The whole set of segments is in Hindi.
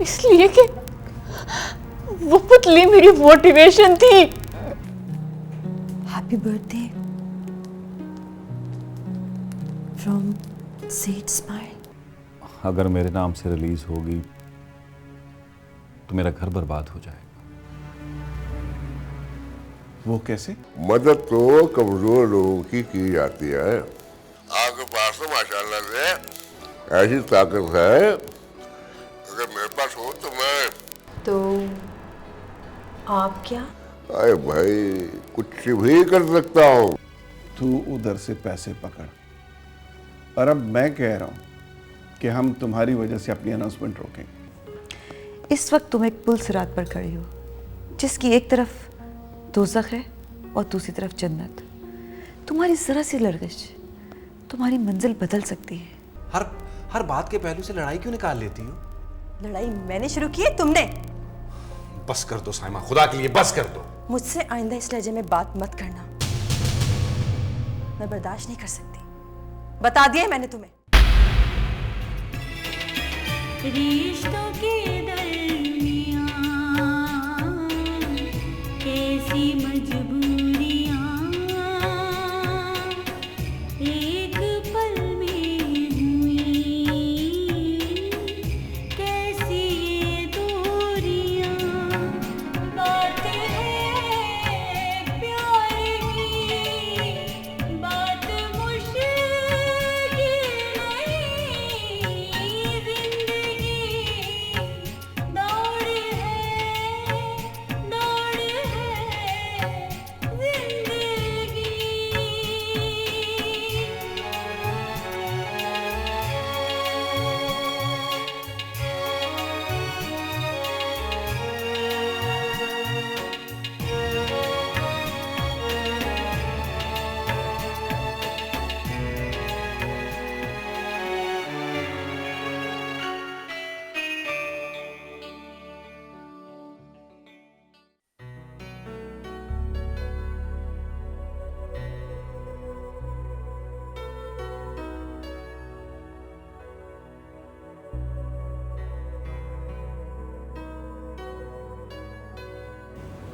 इसलिए कि वो पुतली मेरी मोटिवेशन थी। Happy birthday from seed smile. अगर मेरे नाम से रिलीज होगी तो मेरा घर बर्बाद हो जाएगा। वो कैसे? मदद तो कमजोर लोगों की जाती है। आपके पास तो माशाल्लाह से ऐसी ताकत है, अगर मेरे पास हो तो मैं। तो आप क्या? अरे भाई कुछ भी कर सकता हूँ। तू उधर से पैसे पकड़, और अब मैं कह रहा हूँ कि हम तुम्हारी वजह से अपनी अनाउंसमेंट रोकेंगे। इस वक्त तुम एक पुल सिरात पर खड़ी हो, जिसकी एक तरफ दोज़ख है और दूसरी तरफ जन्नत। तुम्हारी जरा सी लर्जिश तुम्हारी मंजिल बदल सकती है। हर बात के पहलू से लड़ाई क्यों निकाल लेती हो? लड़ाई मैंने शुरू की है, तुमने? बस कर दो साइमा, खुदा के लिए बस कर दो। मुझसे आइंदा इस लहजे में बात मत करना, मैं बर्दाश्त नहीं कर सकती। बता दिया है मैंने तुम्हें। रिश्तों के दरमियां कैसी मजबूरियां एक पल में हुई, कैसी ये दूरियां। बात है प्यार की, बात मुश्किल नहीं, जिंदगी दौड़ है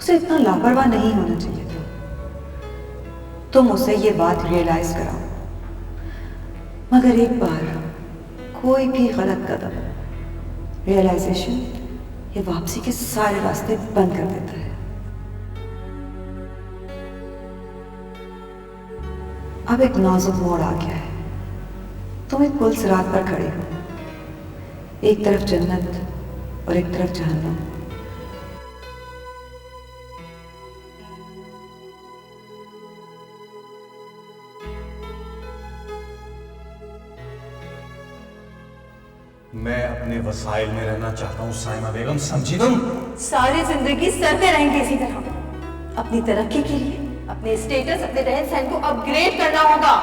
उसे इतना लापरवाह नहीं होना चाहिए था। तुम उसे ये बात रियलाइज कराओ, मगर एक बार कोई भी गलत कदम रियलाइजेशन या वापसी के सारे रास्ते बंद कर देता है। अब एक नाजुक मोड़ आ गया है। तुम एक पुल सिरात पर खड़े हो, एक तरफ जन्नत और एक तरफ जहन्नम। मैं अपने वसाइल में रहना चाहता हूँ साइमा बेगम, समझी तुम? सारी जिंदगी सरते रहेंगे इसी तरह। अपनी तरक्की के लिए अपने स्टेटस, अपने रहन सहन को अपग्रेड करना होगा।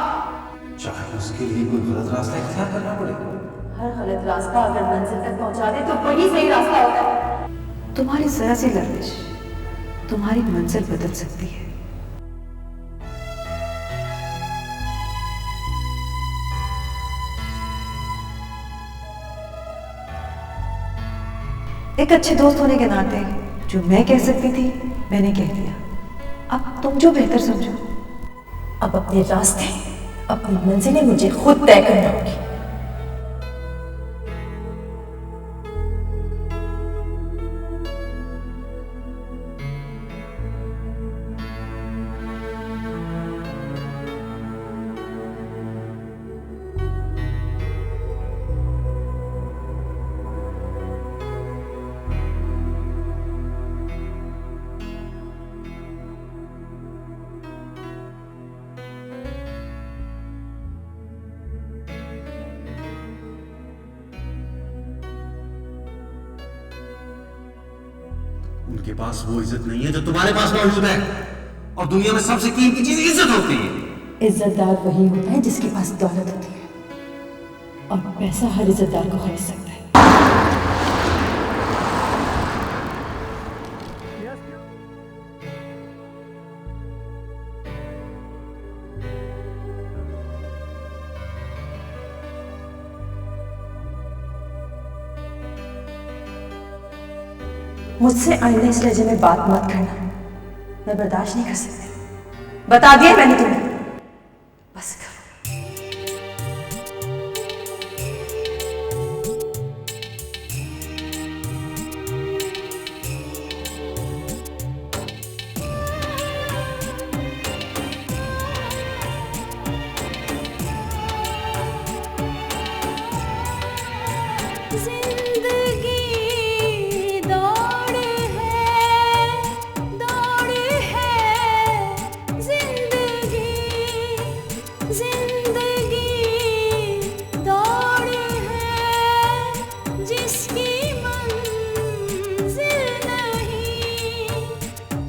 चाहे उसके लिए कोई गलत रास्ता इख्तियार करना पड़े। हर गलत रास्ता अगर मंजिल तक पहुंचा दे तो वही सही रास्ता होता है। तुम्हारी जरा सी लर्जिश तुम्हारी मंजिल बदल सकती है। एक अच्छे दोस्त होने के नाते जो मैं कह सकती थी मैंने कह दिया। अब तुम जो बेहतर समझो। अब अपने रास्ते, अपनी मंजिलें मुझे खुद तय करना होगी। उनके पास वो इज्जत नहीं है जो तुम्हारे पास मौजूद है, और दुनिया में सबसे कीमती चीज इज्जत होती है। इज्जतदार वही होता है जिसके पास दौलत होती है, और पैसा हर इज्जतदार को खरीद सकता है। मुझसे आइंदा इस लहजे में बात मत करना, मैं बर्दाश्त नहीं कर सकती। बता दिया मैंने तुम्हें, बस करो। जिंदगी दौड़ है जिंदगी दौड़ है जिसकी मंजिल नहीं,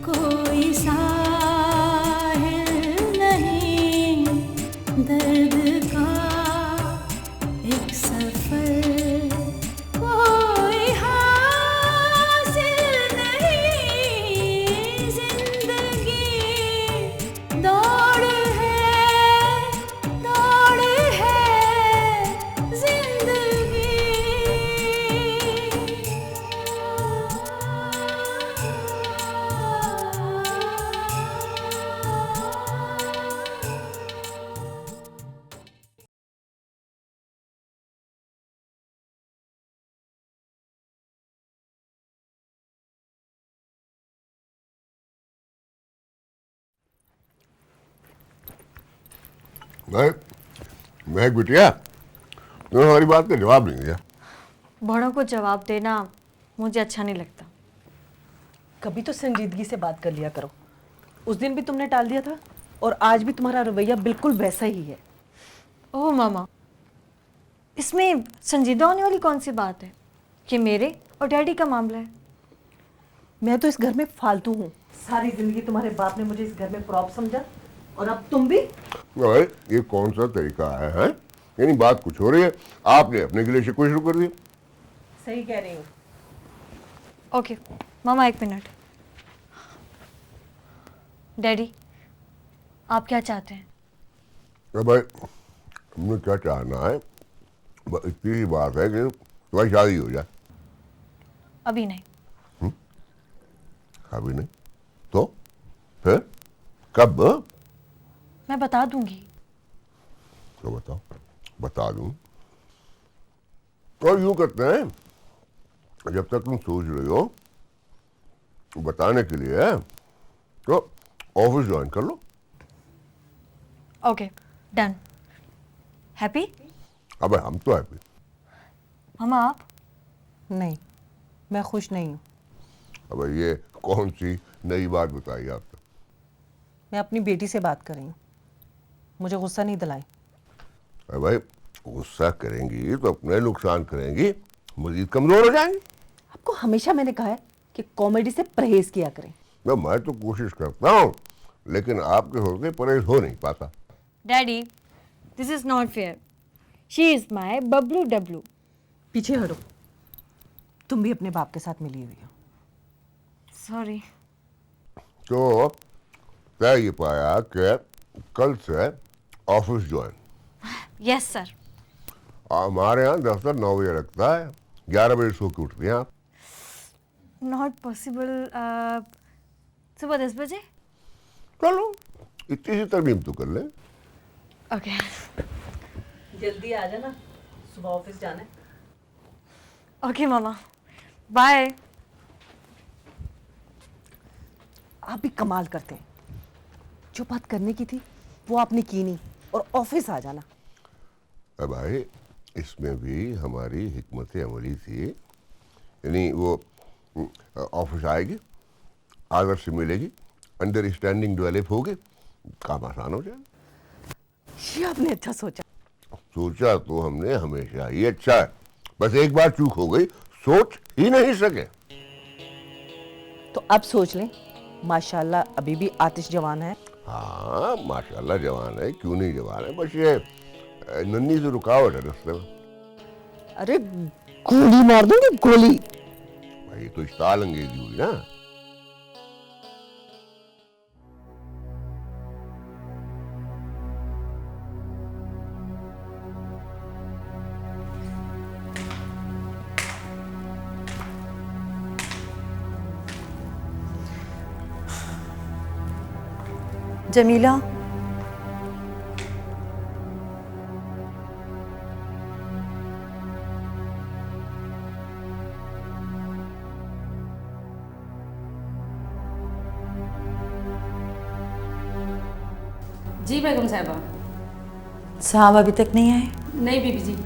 कोई साहिल नहीं, दर्द का एक सफर कोई हासिल नहीं, जिंदगी दौड़ है जिंदगी। भाई महक बिटिया, तुमने हमारी बात का जवाब नहीं दिया। बड़ों को जवाब देना मुझे अच्छा नहीं लगता। कभी तो संजीदगी से बात कर लिया करो। उस दिन भी तुमने टाल दिया था और आज भी तुम्हारा रवैया बिल्कुल वैसा ही है। ओह मामा, इसमें संजीदा होने वाली कौन सी बात है? कि मेरे और डैडी का मामला है। मैं तो इस घर में फालतू हूँ। सारी जिंदगी तुम्हारे बाप ने मुझे इस घर में प्रॉप समझा और अब तुम भी। भाई ये कौन सा तरीका है? यानी बात कुछ हो रही है, आपने अपने गिले शिकवे शुरू कर दिए। सही कह रही हूँ। ओके मामा, एक मिनट। डैडी, आप क्या चाहते हैं? अरे भाई, हमने क्या चाहना है, बस इतनी ही बात है कि तुम्हारी शादी हो जाए। अभी नहीं। अभी नहीं तो फिर कब? मैं बता दूंगी। तो बताओ, बता दूं। और यूं करते हैं, जब तक तुम सोच रही हो बताने के लिए, तो ऑफिस ज्वाइन कर लो। Okay done. हैप्पी? अबे हम तो हैप्पी। मामा आप? नहीं, मैं खुश नहीं हूँ। अबे ये कौन सी नई बात बताई आपने? मैं अपनी बेटी से बात कर रही हूँ, मुझे गुस्सा नहीं दिलाए। अरे भाई, गुस्सा करेंगी तो अपने नुकसान करेंगी, मजीद कमजोर हो जाएंगे। आपको हमेशा मैंने कहा है कि कॉमेडी से परहेज किया करें। मैं तो कोशिश करता हूँ, लेकिन आपके होते परहेज हो नहीं पाता। Daddy, this is not fair. She is my Bablu W. पीछे हटो, तुम भी अपने बाप के साथ मिली हुई हो। सॉरी। तो तय ये पाया कि कल से ऑफिस ज्वाइन। Yes sir. हमारे यहाँ दफ्तर 9 बजे लगता है, 11 बजे सो के उठते हैं आप। Not possible. सुबह 10 बजे। चलो इतनी सी तरमीम तो कर ले। ओके जल्दी आ जाना, सुबह ऑफिस जाना है। ओके मामा, बाय। आप भी कमाल करते हैं, जो बात करने की थी वो आपने की नहीं और ऑफिस आ जाना। अब भाई, इसमें भी हमारी हिकमत अमली थी। यानी वो ऑफिस आएगी, आदर से मिलेगी, अंडरस्टैंडिंग डेवलप होगी, काम आसान हो जाए। ये आपने अच्छा सोचा। सोचा तो हमने हमेशा ही अच्छा है, बस एक बार चूक हो गई, सोच ही नहीं सके। तो अब सोच लें, माशाल्लाह अभी भी आतिश जवान है। हाँ माशाल्लाह जवान है, क्यों नहीं जवान है, बस ये नन्ही सी रुकावट है रास्ते में। अरे गोली मार दूंगी, गोली। भाई तो इश्ताल अंगेजी हुई ना। जमीला, जी बेगम साहिबा। साहब अभी तक नहीं आए? नहीं बीबी जी।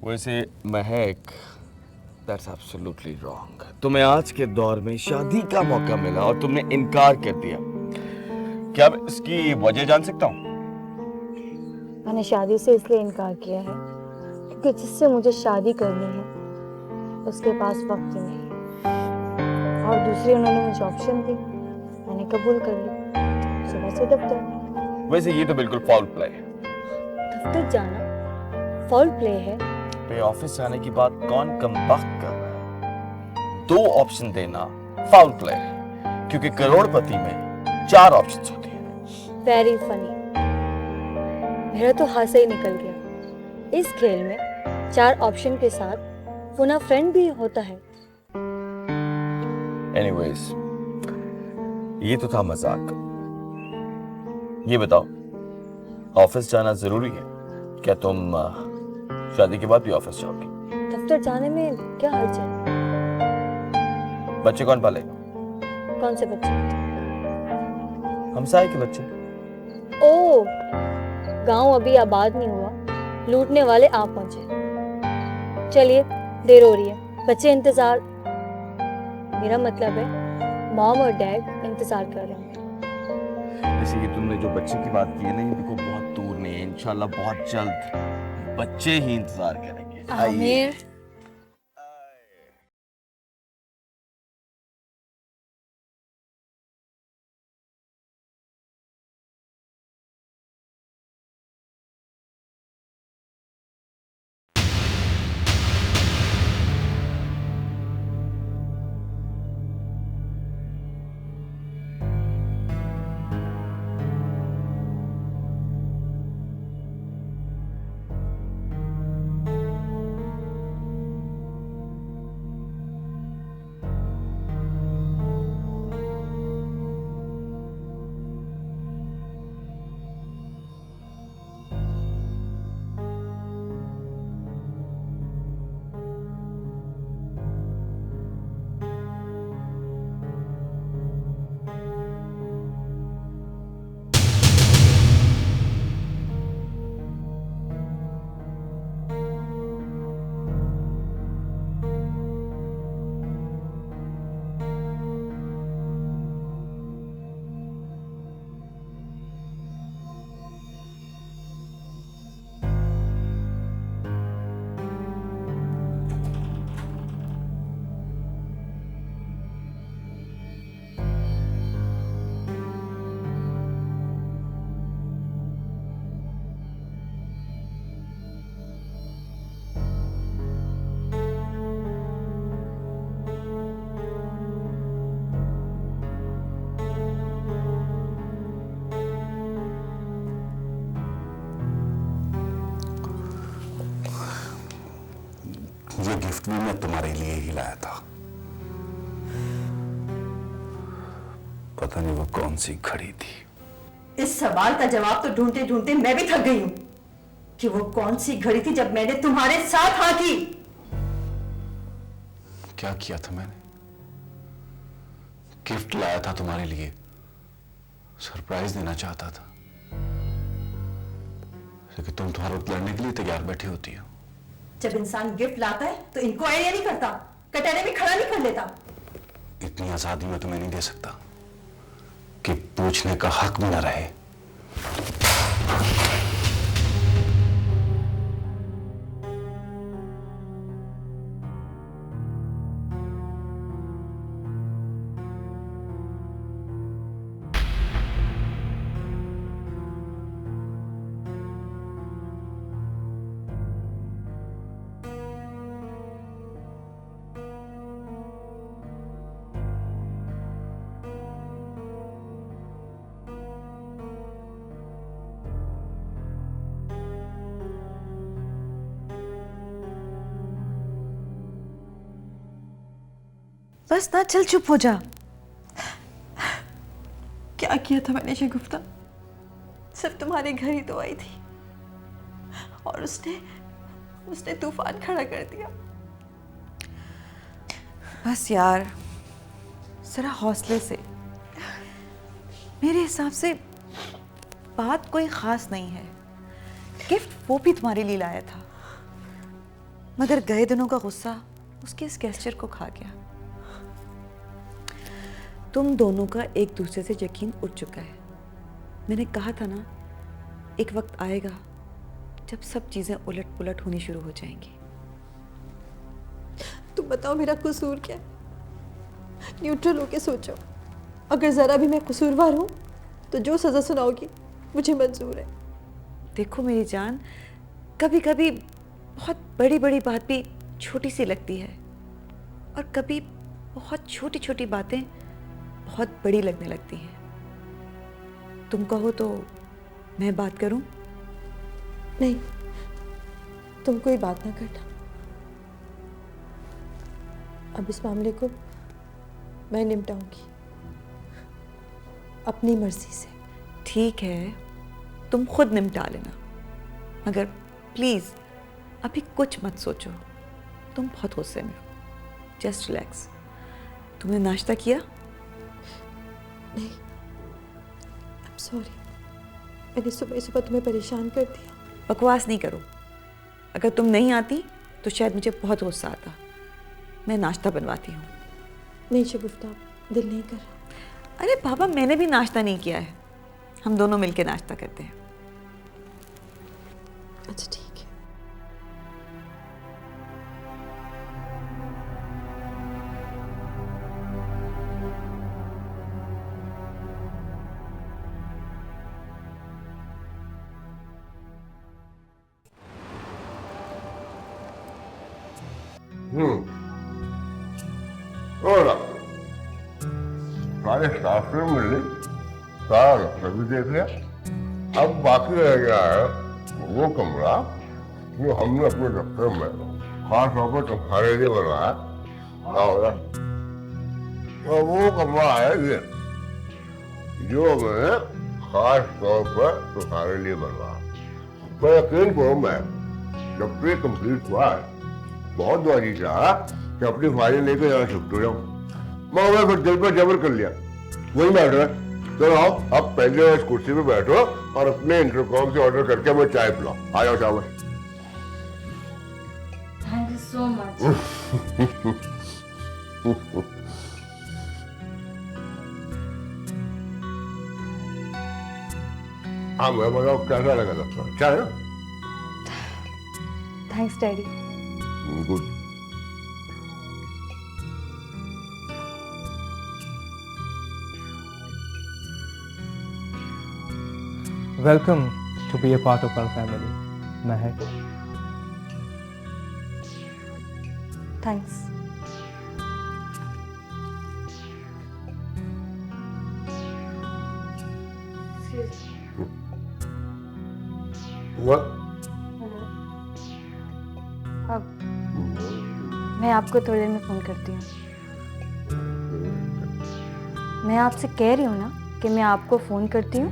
वैसे महक, दैट्स एब्सोल्युटली रॉन्ग। तुम्हें आज के दौर में शादी का मौका मिला और तुमने इनकार कर दिया। क्या मैं इसकी वजह जान सकता हूँ? मैंने शादी से इसलिए इनकार किया है क्योंकि जिससे मुझे शादी करनी है उसके पास वक्त ही नहीं, और दूसरी उन्होंने मुझे ऑप्शन दी, मैंने कबूल कर ली। सुबह से दफ्तर। वैसे ये तो बिल्कुल फाउल प्ले है। दफ्तर जाना फाउल प्ले है? पे ऑफिस जाने की बात कौन कमबख्त कर रहा है? 2 ऑप्शन देना फाउल प्ले है, क्योंकि करोड़पति में 4 ऑप्शंस होती हैं। Very funny. मेरा तो हाथ ही निकल गया। इस खेल में 4 ऑप्शन के साथ पुनः फ्रेंड भी होता है। एनीवेज, ये तो था मजाक। ये बताओ, ऑफिस जाना जरूरी है? क्या तुम शादी के बाद भी ऑफिस जाओगी? दफ्तर जाने में क्या हर्ज है? बच्चे कौन पालेगा? कौन से बच्चे? हमसाए के बच्चे। ओ, गांव अभी आबाद नहीं हुआ, लूटने वाले आ पहुंचे। चलिए, देर हो रही है, बच्चे इंतजार, मेरा मतलब है मॉम और डैड इंतजार कर रहे हैं। जैसे कि तुमने जो बच्चे की बात की है ना, ये देखो बहुत दूर नहीं है, इंशाल्लाह बहुत जल्द बच्चे ही इंतजार करेंगे। आमिर, ये गिफ्ट भी मैं तुम्हारे लिए ही लाया था। पता नहीं वो कौन सी घड़ी थी। इस सवाल का जवाब तो ढूंढते ढूंढते मैं भी थक गई हूं कि वो कौन सी घड़ी थी जब मैंने तुम्हारे साथ हाँ की। क्या किया था मैंने? गिफ्ट लाया था तुम्हारे लिए, सरप्राइज देना चाहता था, लेकिन तुम तुम्हारे लड़ने के लिए तैयार बैठी होती हो। जब इंसान गिफ्ट लाता है तो इनको आइडिया नहीं करता, कटहरे में खड़ा नहीं कर लेता। इतनी आजादी मैं तुम्हें नहीं दे सकता कि पूछने का हक भी न रहे। बस ना, चल चुप हो जा। क्या किया था मैंने शगुफ्ता? सिर्फ तुम्हारे घर ही तो आई थी और उसने तूफान खड़ा कर दिया। बस यार, जरा हौसले से। मेरे हिसाब से बात कोई खास नहीं है। गिफ्ट वो भी तुम्हारे लिए लाया था, मगर गए दिनों का गुस्सा उसके इस गेस्चर को खा गया। तुम दोनों का एक दूसरे से यकीन उठ चुका है। मैंने कहा था ना, एक वक्त आएगा जब सब चीजें उलट पुलट होनी शुरू हो जाएंगी। तुम बताओ मेरा कसूर क्या है? न्यूट्रल होके सोचो, अगर जरा भी मैं कसूरवार हूं तो जो सजा सुनाओगी मुझे मंजूर है। देखो मेरी जान, कभी कभी बहुत बड़ी बड़ी बात भी छोटी सी लगती है और कभी बहुत छोटी छोटी बातें बहुत बड़ी लगने लगती हैं। तुम कहो तो मैं बात करूं? नहीं, तुम कोई बात ना करना। अब इस मामले को मैं निपटाऊंगी अपनी मर्जी से। ठीक है, तुम खुद निपटा लेना, मगर प्लीज़ अभी कुछ मत सोचो। तुम बहुत गुस्से में हो, जस्ट रिलैक्स। तुमने नाश्ता किया? नहीं, आई एम सॉरी, मैंने सुबह सुबह तुम्हें परेशान कर दिया। बकवास नहीं करो। अगर तुम नहीं आती तो शायद मुझे बहुत गुस्सा आता। मैं नाश्ता बनवाती हूँ। नहीं शगुफ्ता, दिल नहीं कर रहा। अरे बाबा, मैंने भी नाश्ता नहीं किया है, हम दोनों मिलके नाश्ता करते हैं। अच्छा ठीक है। और सारे स्टाफ से मिल ली, सारा रखना भी देख लिया। अब बाकी रह गया है वो कमरा जो हमने अपने दफ्तर में खास तौर पर तुम्हारे लिए बनवाया। और वो कमरा है ये जो मैंने खास तौर पर तुम्हारे लिए बनवाया। पर यकीन करो, मैं जब ये कंप्लीट हुआ है बहुत बार ही चाहा कि अपनी फाइलें लेकर यहाँ शिफ्ट हो जाऊँ, मगर फिर दिल पर जबर कर लिया। वही मैटर है। तो आओ, अब पहले इस कुर्सी पे बैठो और अपने इंटरकॉम से ऑर्डर करके हमें चाय पिलाओ। आ जाओ शाबाश। Thank you so much. हाँ, मैं बताओ कैसा लगा था? अच्छा है ना? Thanks daddy. Good. Welcome to be a part of our family, Mehak. Thanks. What? अब मैं आपको थोड़ी देर में फोन करती हूँ। मैं आपसे कह रही हूँ ना कि मैं आपको फोन करती हूँ।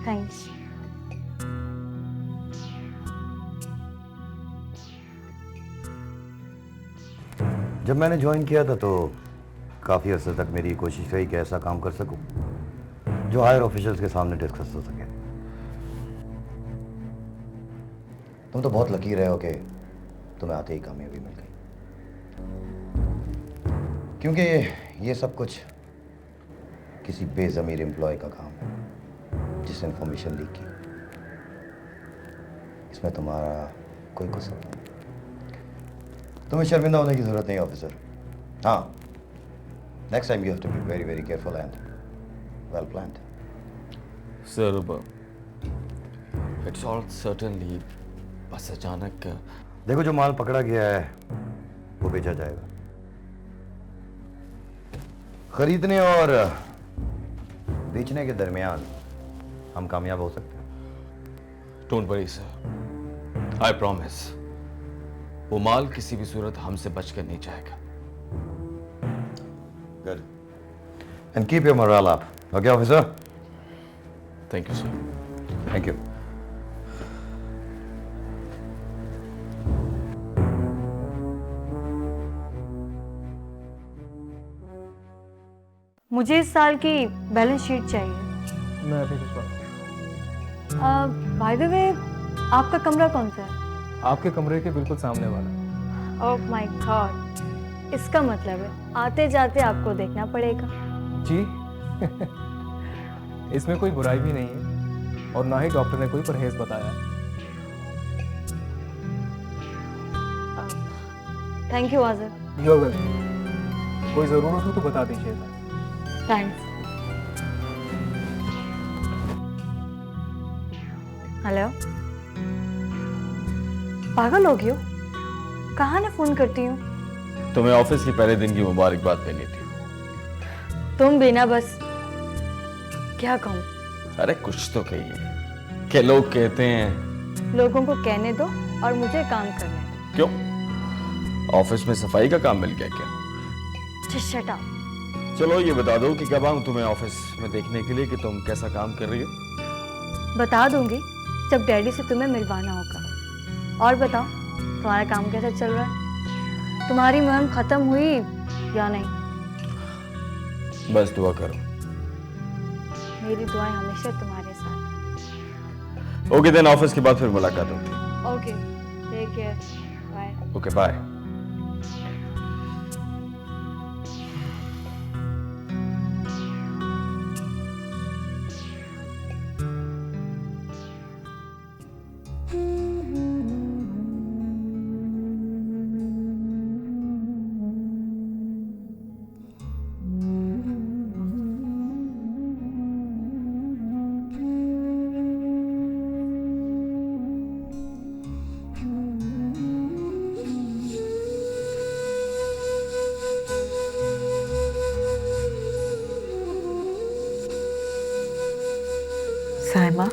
थैंक्स। जब मैंने ज्वाइन किया था तो काफ़ी अर्से तक मेरी कोशिश रही कि ऐसा काम कर सकूं जो हायर ऑफिशियल्स के सामने डिस्कस हो सके। तुम तो बहुत लकी रहे हो कि तुम्हें आते ही कामयाबी मिल गई, क्योंकि ये सब कुछ किसी बेज़मीर एम्प्लॉय का काम है जिसने इंफॉर्मेशन लीक की। इसमें तुम्हारा कोई कसूर नहीं। तुम्हें शर्मिंदा होने की जरूरत नहीं ऑफिसर। हाँ, next time you have to be very very careful and well planned. Sir, it's all certainly, बस अचानक देखो, जो माल पकड़ा गया है वो बेचा जाएगा। खरीदने और बेचने के दरमियान हम कामयाब हो सकते हैं। Don't worry sir, I promise वो माल किसी भी सूरत हमसे बचकर नहीं जाएगा। Good, and keep your moral up. Okay officer? Thank you sir. Thank you. मुझे इस साल की बैलेंस शीट चाहिए। मैं अभी भिजवा। बाय द वे, आपका कमरा कौन सा है? आपके कमरे के बिल्कुल सामने वाला। ओह माय गॉड, इसका मतलब है आते जाते आपको देखना पड़ेगा। जी इसमें कोई बुराई भी नहीं है और ना ही डॉक्टर ने कोई परहेज बताया। Thank you Azim. You are welcome. कोई ज़रूरत हो तो बता दीजिएगा। थैंक्स। हेलो, पागल हो गई हो? कहाँ ने फोन करती हूँ? तुम्हें ऑफिस के पहले दिन की मुबारकबाद देनी थी। तुम भी ना, बस क्या कहूँ। अरे कुछ तो कहिए कि लोग कहते हैं। लोगों को कहने दो और मुझे काम करने दो। क्यों, ऑफिस में सफाई का काम मिल गया क्या? Just shut up. चलो ये बता दो कि कब आऊँ तुम्हें ऑफिस में देखने के लिए कि तुम कैसा काम कर रही हो। बता दूंगी जब डैडी से तुम्हें मिलवाना होगा। और बताओ तुम्हारा काम कैसा चल रहा है? तुम्हारी मुहिम खत्म हुई या नहीं? बस दुआ करो। मेरी दुआएं हमेशा तुम्हारे साथ। ओके देन ऑफिस के बाद फिर मुलाकात होगी। Okay take care bye. Okay bye. Saima,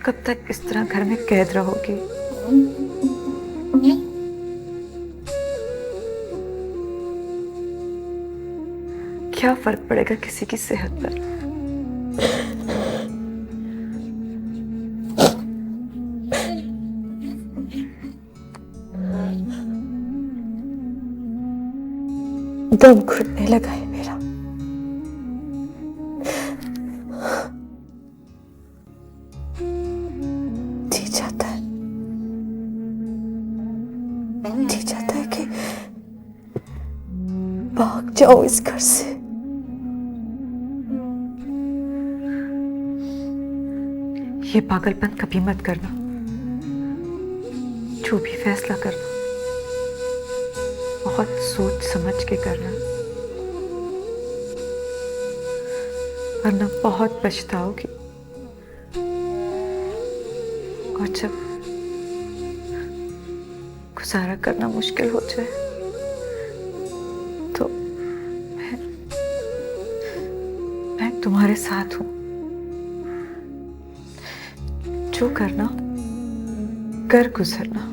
कब तक इस तरह घर में कैद रहोगी? क्या फर्क पड़ेगा किसी की सेहत पर? दम घुटने लगा है मेरा। जी चाहता है कि भाग जाओ इस घर से। ये पागलपन कभी मत करना। जो भी फैसला करना बहुत सोच समझ के करना, वरना बहुत पछताओगी। और जब गुजारा करना मुश्किल हो जाए तो मैं तुम्हारे साथ हूं। जो करना कर गुजरना।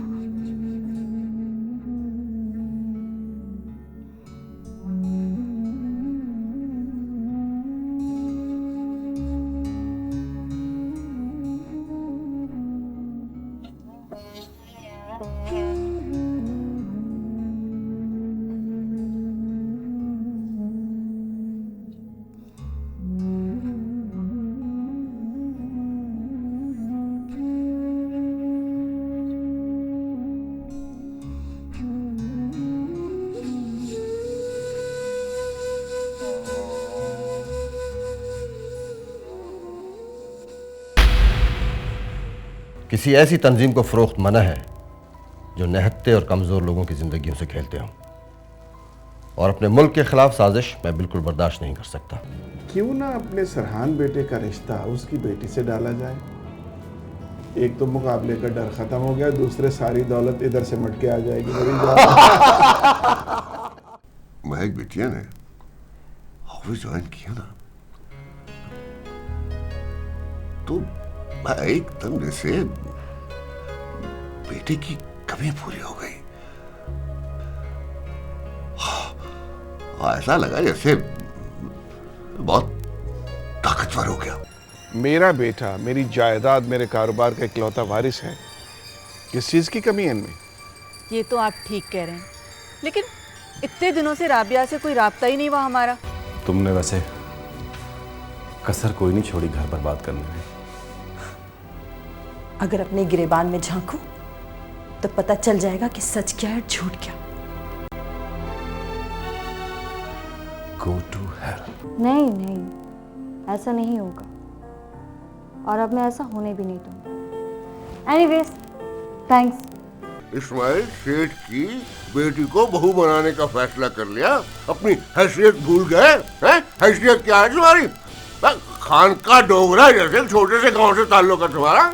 किसी ऐसी तंजीम को फरोख्त मना है जो निहत्ते और कमज़ोर लोगों की ज़िंदगियों से खेलते हों, और अपने मुल्क के खिलाफ साजिश मैं बिल्कुल बर्दाश्त नहीं कर सकता। क्यों ना अपने सरहान बेटे का रिश्ता उसकी बेटी से डाला जाए। एक तो मुकाबले का डर खत्म हो गया, दूसरे सारी दौलत इधर से मट के आ जाएगी। महक बिटिया ने ऑफिस ज्वाइन किया ना, तो एकदम जैसे बेटे की कमी पूरी हो गई। ऐसा लगा जैसे बहुत ताकतवर हो गया। मेरा बेटा मेरी जायदाद, मेरे कारोबार का इकलौता वारिस है। किस चीज की कमी है इनमें? ये तो आप ठीक कह रहे हैं, लेकिन इतने दिनों से राबिया से कोई राब्ता ही नहीं हुआ हमारा। तुमने वैसे कसर कोई नहीं छोड़ी घर बर्बाद करने में। अगर अपने गिरेबान में झांको तो पता चल जाएगा कि सच क्या है, झूठ क्या। Go to hell. नहीं, ऐसा नहीं होगा, और अब मैं ऐसा होने भी नहीं दूंगा। Anyways, thanks. इस्माइल सेठ की बेटी को बहू बनाने का फैसला कर लिया, अपनी हैसियत भूल गए हैं? हैसियत क्या है तुम्हारी? खान का डोगरा जैसे छोटे से गांव से ताल्लुक है तुम्हारा।